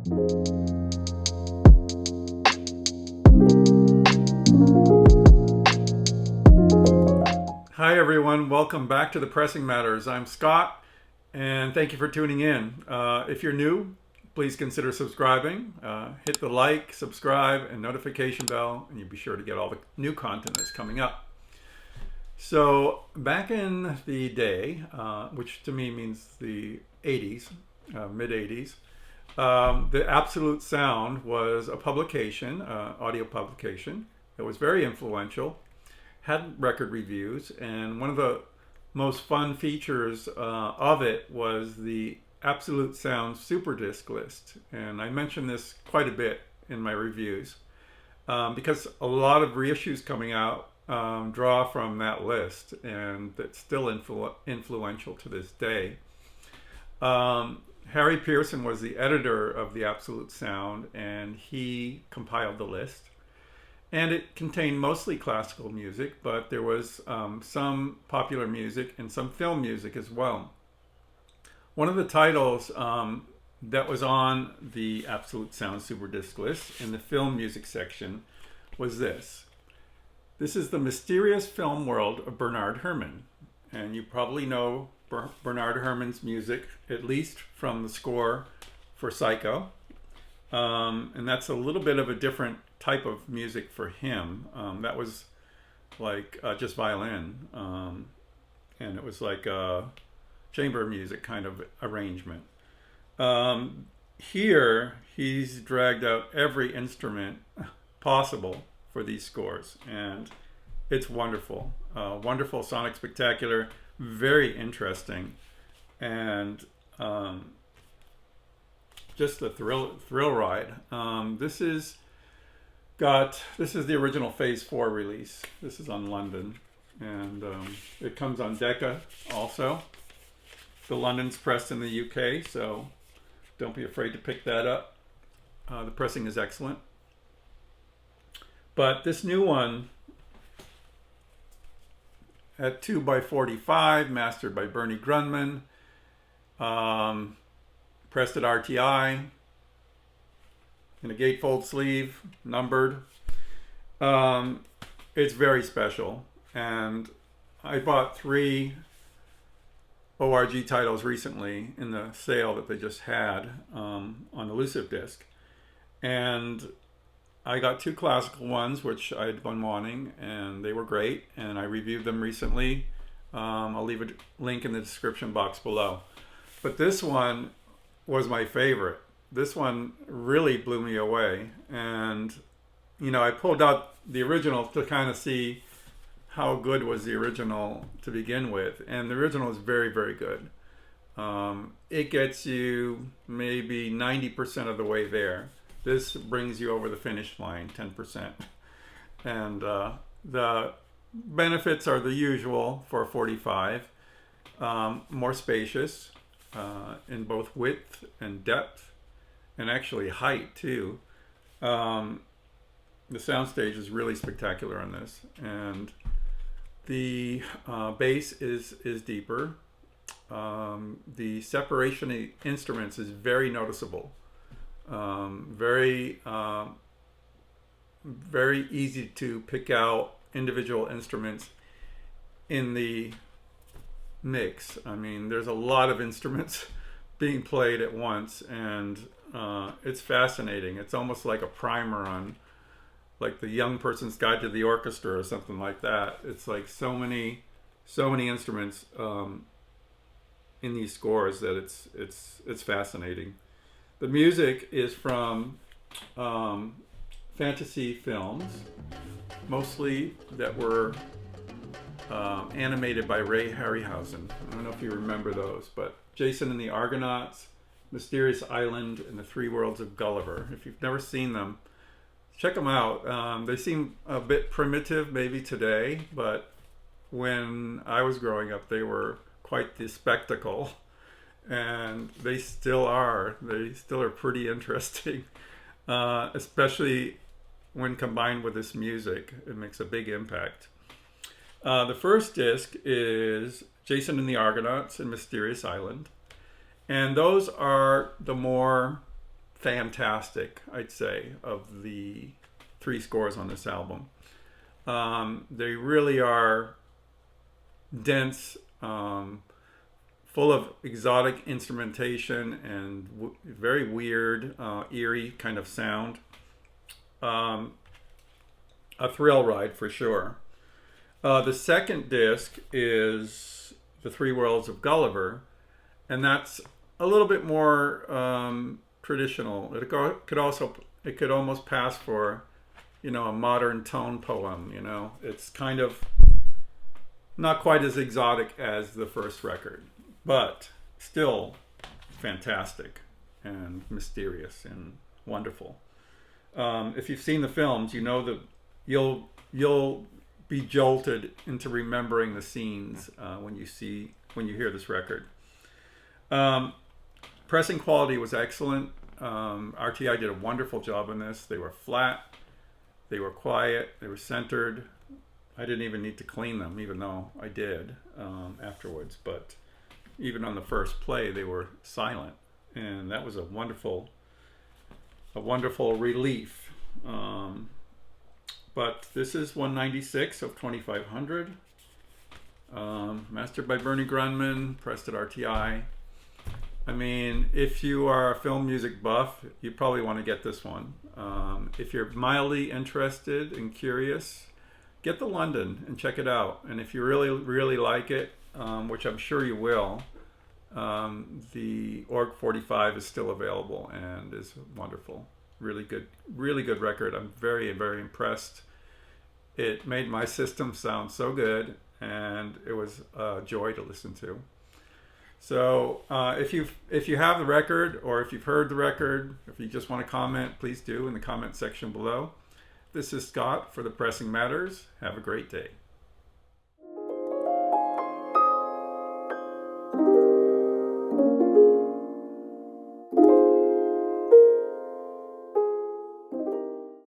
Hi everyone, welcome back to the Pressing Matters. I'm Scott, and thank you for tuning in. If you're new, please consider subscribing. Hit the like, subscribe, and notification bell, and you'll be sure to get all the new content that's coming up. So back in the day, which to me means the 80s, mid-80s, the Absolute Sound was a publication, audio publication. It was very influential, had record reviews, and one of the most fun features of it was the Absolute Sound Superdisc List. And I mentioned this quite a bit in my reviews because a lot of reissues coming out draw from that list, and it's still influential to this day. Harry Pearson was the editor of the Absolute Sound, and he compiled the list. And it contained mostly classical music, but there was some popular music and some film music as well. One of the titles that was on the Absolute Sound Superdisc List in the film music section was this. This is the mysterious film world of Bernard Herrmann. And you probably know Bernard Herrmann's music, at least from the score for Psycho. And that's a little bit of a different type of music for him. That was like just violin, and it was like a chamber music kind of arrangement. Here he's dragged out every instrument possible for these scores, and it's wonderful. Wonderful sonic spectacular, very interesting, and just a thrill ride. This is the original Phase 4 release. This is on London, and it comes on Decca also. The London's pressed in the UK, so don't be afraid to pick that up. The pressing is excellent. But this new one, at 2x45, mastered by Bernie Grundman, pressed at RTI, in a gatefold sleeve, numbered. It's very special, and I bought 3 ORG titles recently in the sale that they just had on Elusive Disc, and I got 2 classical ones which I'd been wanting, and they were great, and I reviewed them recently. I'll leave a link in the description box below. But this one was my favorite. This one really blew me away, and you know, I pulled out the original to kind of see how good was the original to begin with, and the original is very, very good. It gets you maybe 90% of the way there. This brings you over the finish line, 10%. And the benefits are the usual for a 45, more spacious in both width and depth, and actually height too. The soundstage is really spectacular on this, and the bass is deeper. The separation of instruments is very noticeable. Very easy to pick out individual instruments in the mix. I mean, there's a lot of instruments being played at once, and it's fascinating. It's almost like a primer on like the Young Person's Guide to the Orchestra or something like that. It's like so many instruments in these scores that it's fascinating. The music is from fantasy films, mostly that were animated by Ray Harryhausen. I don't know if you remember those, but Jason and the Argonauts, Mysterious Island, and the Three Worlds of Gulliver. If you've never seen them, check them out. They seem a bit primitive maybe today, but when I was growing up, they were quite the spectacle. And they still are. They still are pretty interesting, especially when combined with this music. It makes a big impact. The first disc is Jason and the Argonauts and Mysterious Island. And those are the more fantastic, I'd say, of the 3 scores on this album. They really are dense, full of exotic instrumentation and very weird, eerie kind of sound. A thrill ride for sure. The second disc is the Three Worlds of Gulliver, and that's a little bit more traditional. It could almost pass for, a modern tone poem. It's kind of not quite as exotic as the first record, but still fantastic and mysterious and wonderful. If you've seen the films, you know that you'll be jolted into remembering the scenes when you hear this record. Pressing quality was excellent. RTI did a wonderful job on this. They were flat, they were quiet, they were centered. I didn't even need to clean them, even though I did afterwards. But even on the first play, they were silent, and that was a wonderful relief. But this is 196 of 2500, mastered by Bernie Grundman, pressed at RTI. I mean, if you are a film music buff, you probably want to get this one. If you're mildly interested and curious, get the London and check it out. And if you really, really like it, which I'm sure you will, the Org 45 is still available and is wonderful. Really good record. I'm very, very impressed. It made my system sound so good, and it was a joy to listen to. So if you have the record, or if you've heard the record, if you just want to comment, please do in the comment section below. This is Scott for The Pressing Matters. Have a great day.